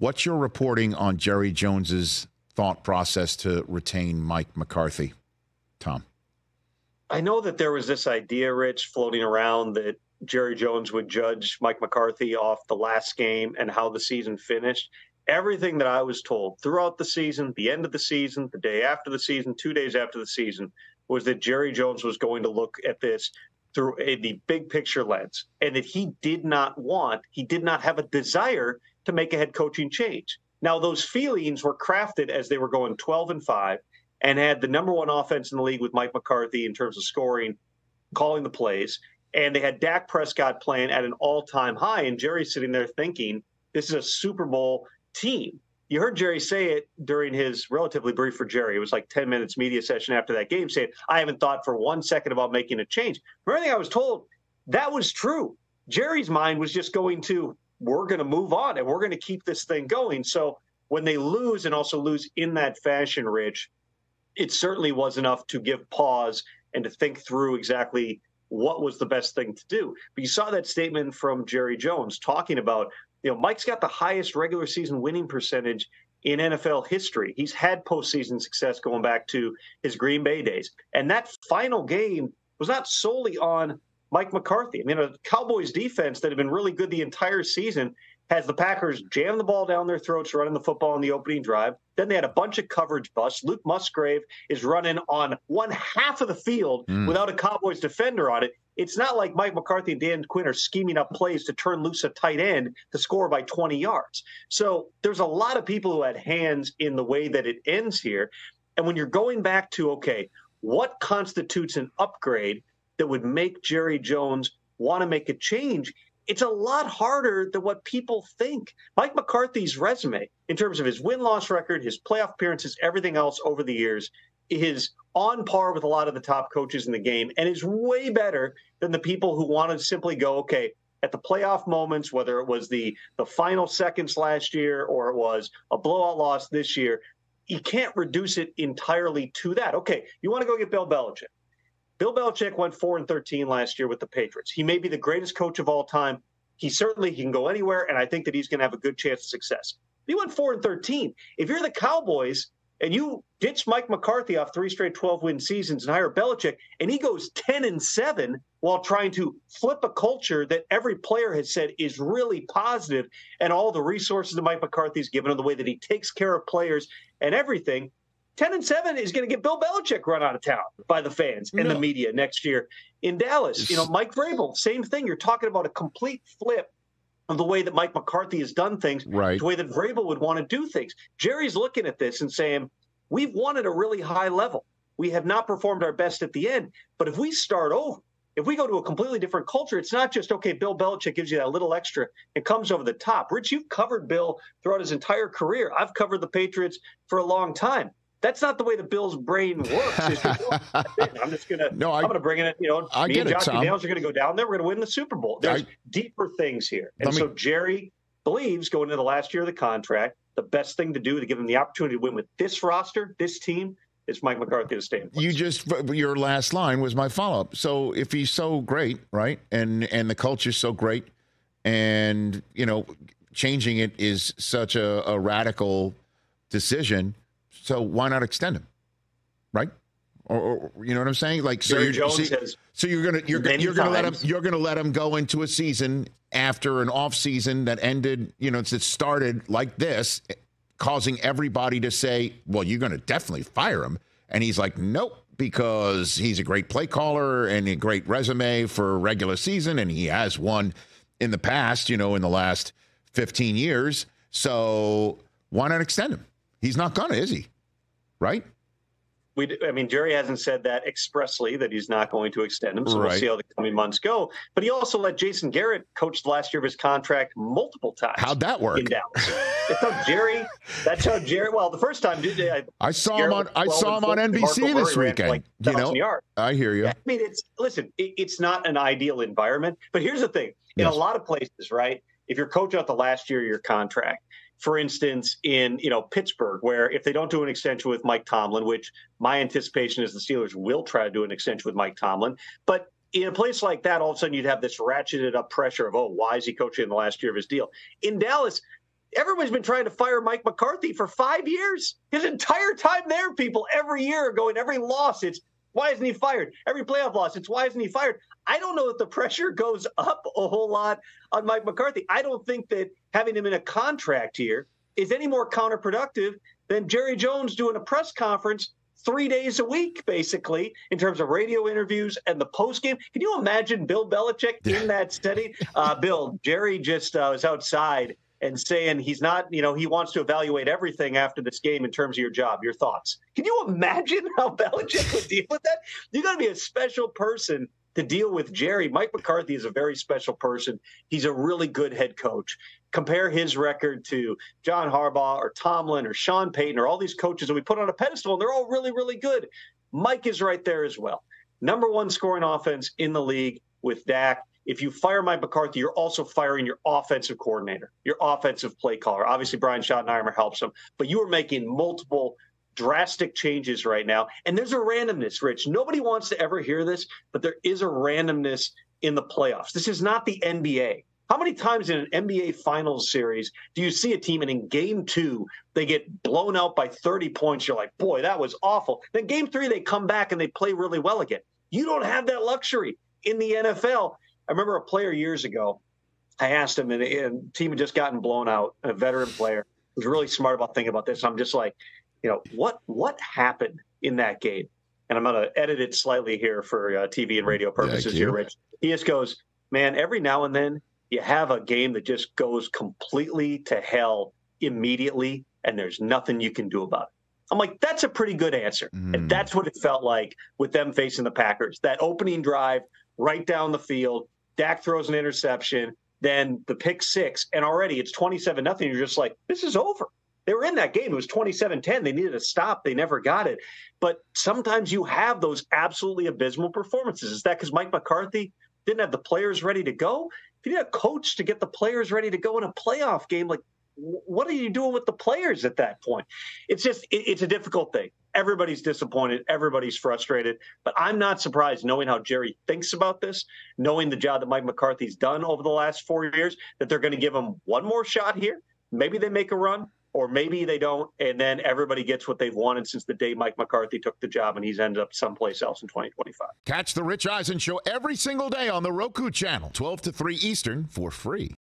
What's your reporting on Jerry Jones's thought process to retain Mike McCarthy, Tom? I know that there was this idea, Rich, floating around that Jerry Jones would judge Mike McCarthy off the last game and how the season finished. Everything that I was told throughout the season, the end of the season, the day after the season, 2 days after the season, was that Jerry Jones was going to look at this through the big picture lens, and that he did not have a desire to make a head coaching change. Now, those feelings were crafted as they were going 12-5 and had the number one offense in the league with Mike McCarthy in terms of scoring, calling the plays, and they had Dak Prescott playing at an all-time high, and Jerry's sitting there thinking, this is a Super Bowl team. You heard Jerry say it during his relatively brief for Jerry. It was like 10 minutes media session after that game saying, I haven't thought for 1 second about making a change. But everything I was told, that was true. Jerry's mind was just going to, we're going to move on and we're going to keep this thing going. So when they lose and also lose in that fashion, Rich, it certainly was enough to give pause and to think through exactly what was the best thing to do. But you saw that statement from Jerry Jones talking about, Mike's got the highest regular season winning percentage in NFL history. He's had postseason success going back to his Green Bay days. And that final game was not solely on Mike McCarthy. I mean, a Cowboys defense that had been really good the entire season has the Packers jam the ball down their throats running the football in the opening drive. Then they had a bunch of coverage busts. Luke Musgrave is running on one half of the field without a Cowboys defender on it. It's not like Mike McCarthy and Dan Quinn are scheming up plays to turn loose a tight end to score by 20 yards. So there's a lot of people who had hands in the way that it ends here. And when you're going back to, okay, what constitutes an upgrade that would make Jerry Jones want to make a change? It's a lot harder than what people think. Mike McCarthy's resume, in terms of his win-loss record, his playoff appearances, everything else over the years, is on par with a lot of the top coaches in the game and is way better than the people who want to simply go, okay, at the playoff moments, whether it was the final seconds last year or it was a blowout loss this year, you can't reduce it entirely to that. Okay, you want to go get Bill Belichick. Bill Belichick went 4-13 last year with the Patriots. He may be the greatest coach of all time. He can go anywhere, and I think that he's going to have a good chance of success. He went 4-13. If you're the Cowboys and you ditch Mike McCarthy off 3 straight 12-win seasons and hire Belichick, and he goes 10-7 while trying to flip a culture that every player has said is really positive, and all the resources that Mike McCarthy's given him, the way that he takes care of players and everything, 10-7 is going to get Bill Belichick run out of town by the fans and the media next year in Dallas. Mike Vrabel, same thing. You're talking about a complete flip of the way that Mike McCarthy has done things, right, the way that Vrabel would want to do things. Jerry's looking at this and saying, we've won at a really high level. We have not performed our best at the end. But if we start over, if we go to a completely different culture, it's not just, okay, Bill Belichick gives you that little extra. It comes over the top. Rich, you've covered Bill throughout his entire career. I've covered the Patriots for a long time. That's not the way the Bills' brain works. I'm just going to I'm going to bring in it. Me and Josh McDaniels are going to go down there. We're going to win the Super Bowl. There's deeper things here. And so Jerry believes going into the last year of the contract, the best thing to do to give him the opportunity to win with this roster, this team, is Mike McCarthy to stay in place. Your last line was my follow-up. So if he's so great, right, and the culture's so great, and, changing it is such a radical decision, so why not extend him, right? Or you know what I'm saying? Like, so you're gonna let him go into a season after an off season that ended, it started like this, causing everybody to say, well, you're going to definitely fire him. And he's like, nope, because he's a great play caller and a great resume for regular season, and he has won in the past, in the last 15 years. So why not extend him? He's not gonna, is he? Right? Jerry hasn't said that expressly, that he's not going to extend him, so we'll see how the coming months go. But he also let Jason Garrett coach the last year of his contract multiple times. How'd that work? In Dallas. That's how Jerry, well, the first time I saw him on NBC this weekend. I hear you. It's not an ideal environment, but here's the thing. In a lot of places, right, if you're coaching out the last year of your contract, for instance, in Pittsburgh, where if they don't do an extension with Mike Tomlin, which my anticipation is the Steelers will try to do an extension with Mike Tomlin, but in a place like that, all of a sudden you'd have this ratcheted up pressure of, why is he coaching in the last year of his deal? In Dallas, Everybody's been trying to fire Mike McCarthy for 5 years. His entire time there, people every year are going, every loss, it's why isn't he fired? Every playoff loss, it's why isn't he fired? I don't know that the pressure goes up a whole lot on Mike McCarthy. I don't think that having him in a contract here is any more counterproductive than Jerry Jones doing a press conference 3 days a week, basically, in terms of radio interviews and the postgame. Can you imagine Bill Belichick in that setting? Bill, Jerry just was outside and saying he's not, he wants to evaluate everything after this game in terms of your job, your thoughts. Can you imagine how Belichick would deal with that? You got to be a special person to deal with Jerry. Mike McCarthy is a very special person. He's a really good head coach. Compare his record to John Harbaugh or Tomlin or Sean Payton or all these coaches that we put on a pedestal, and they're all really, really good. Mike is right there as well. Number one scoring offense in the league with Dak. If you fire Mike McCarthy, you're also firing your offensive coordinator, your offensive play caller. Obviously, Brian Schottenheimer helps him, but you are making multiple drastic changes right now. And there's a randomness, Rich. Nobody wants to ever hear this, but there is a randomness in the playoffs. This is not the NBA. How many times in an NBA Finals series do you see a team and in game 2, they get blown out by 30 points? You're like, boy, that was awful. Then game 3, they come back and they play really well again. You don't have that luxury in the NFL. I remember a player years ago, I asked him, and a team had just gotten blown out, a veteran player was really smart about thinking about this. I'm just like, what happened in that game? And I'm going to edit it slightly here for TV and radio purposes here, Rich. He just goes, man, every now and then you have a game that just goes completely to hell immediately, and there's nothing you can do about it. I'm like, that's a pretty good answer. And that's what it felt like with them facing the Packers. That opening drive right down the field, Dak throws an interception, then the pick 6, and already it's 27-0. You're just like, this is over. They were in that game. It was 27-10. They needed a stop. They never got it. But sometimes you have those absolutely abysmal performances. Is that because Mike McCarthy didn't have the players ready to go? If you need a coach to get the players ready to go in a playoff game, like, what are you doing with the players at that point? It's just, it's a difficult thing. Everybody's disappointed. Everybody's frustrated. But I'm not surprised, knowing how Jerry thinks about this, knowing the job that Mike McCarthy's done over the last 4 years, that they're going to give him one more shot here. Maybe they make a run, or maybe they don't, and then everybody gets what they've wanted since the day Mike McCarthy took the job, and he's ended up someplace else in 2025. Catch the Rich Eisen Show every single day on the Roku channel, 12 to 3 Eastern, for free.